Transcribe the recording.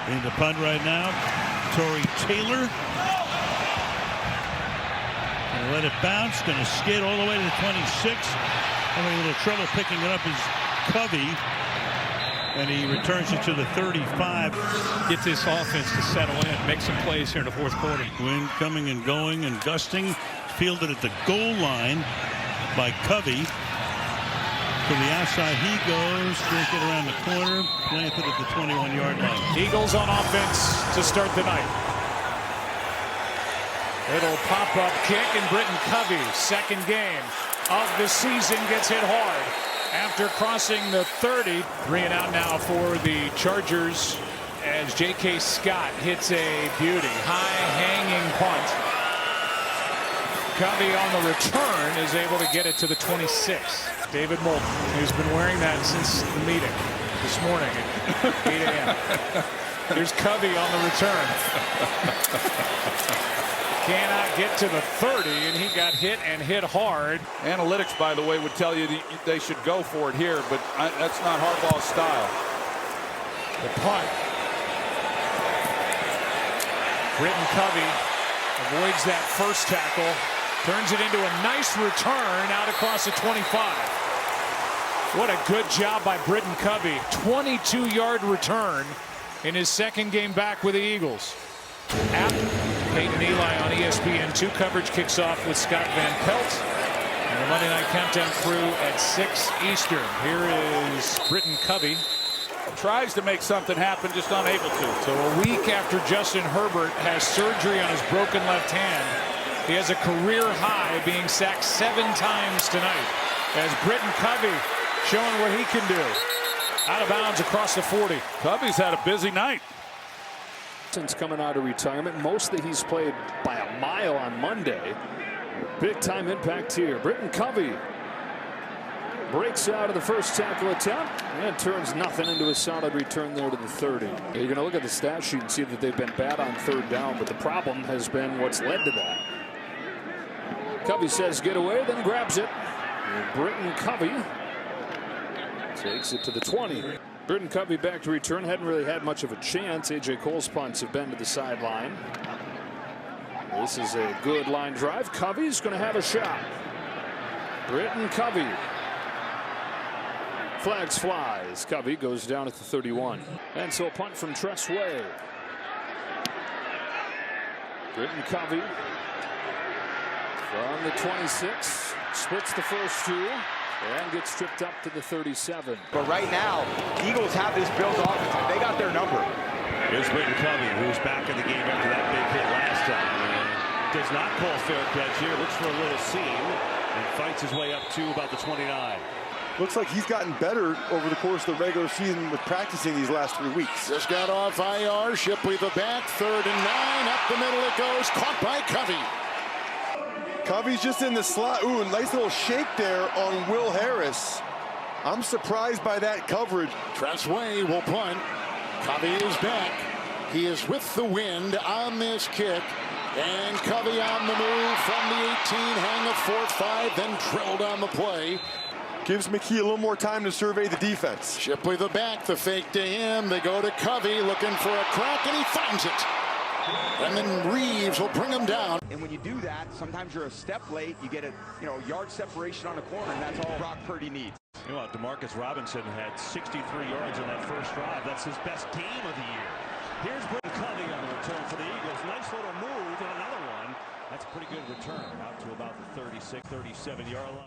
In the punt right now, Torrey Taylor. Gonna let it bounce, gonna skid all the way to the 26. Having a little trouble picking it up is Covey. And he returns it to the 35. Gets this offense to settle in, make some plays here in the fourth quarter. Wind coming and going and gusting. Fielded at the goal line by Covey. To the outside he goes. Can't get around the corner. Planted at the 21-yard line. Eagles on offense to start the night. Little pop-up kick, and Britton Covey, second game of the season, gets hit hard after crossing the 30. 3 and out now for the Chargers as J.K. Scott hits a beauty. High-hanging punt. Covey on the return is able to get it to the 26. David Moulton, who's been wearing that since the meeting this morning at 8 a.m. Here's Covey on the return. Cannot get to the 30, and he got hit and hit hard. Analytics, by the way, would tell you they should go for it here, but that's not Harbaugh's style. The punt. Britton Covey avoids that first tackle. Turns it into a nice return out across the 25. What a good job by Britton Covey. 22-yard return in his second game back with the Eagles. Peyton Eli on ESPN2 coverage kicks off with Scott Van Pelt. And the Monday Night Countdown crew at 6 Eastern. Here is Britton Covey. Tries to make something happen, just unable to. So a week after Justin Herbert has surgery on his broken left hand, he has a career high being sacked 7 times tonight. As Britton Covey showing what he can do. Out of bounds across the 40. Covey's had a busy night. Since coming out of retirement, mostly he's played by a mile on Monday. Big time impact here. Britton Covey breaks out of the first tackle attempt and turns nothing into a solid return there to the 30. You're going to look at the stat sheet and see that they've been bad on third down, but the problem has been what's led to that. Covey says get away, then grabs it. And Britton Covey takes it to the 20. Britton Covey back to return. Hadn't really had much of a chance. A.J. Cole's punts have been to the sideline. This is a good line drive. Covey's going to have a shot. Britton Covey. Flags flies. Covey goes down at the 31. And so a punt from Tress Way. Britton Covey from the 26. Splits the first two. And gets stripped up to the 37. But right now, Eagles have this Bills offense. They got their number. Here's Britton Covey, who's back in the game after that big hit last time. Does not call fair catch here. Looks for a little seam and fights his way up to about the 29. Looks like he's gotten better over the course of the regular season with practicing these last 3 weeks. Just got off IR. Shipley the back. 3rd and 9. Up the middle it goes. Caught by Covey. Covey's just in the slot. Ooh, nice little shake there on Will Harris. I'm surprised by that coverage. Tress Way will punt. Covey is back. He is with the wind on this kick. And Covey on the move from the 18. Hang of 4-5, then drilled on the play. Gives McKee a little more time to survey the defense. Shipley the back. The fake to him. They go to Covey looking for a crack, and he finds it. And then Reeves will bring him down. And when you do that, sometimes you're a step late. You get a yard separation on the corner, and that's all Brock Purdy needs. You know, Demarcus Robinson had 63 yards on that first drive. That's his best game of the year. Here's Britton Covey on the return for the Eagles. Nice little move and another one. That's a pretty good return out to about the 36, 37-yard line.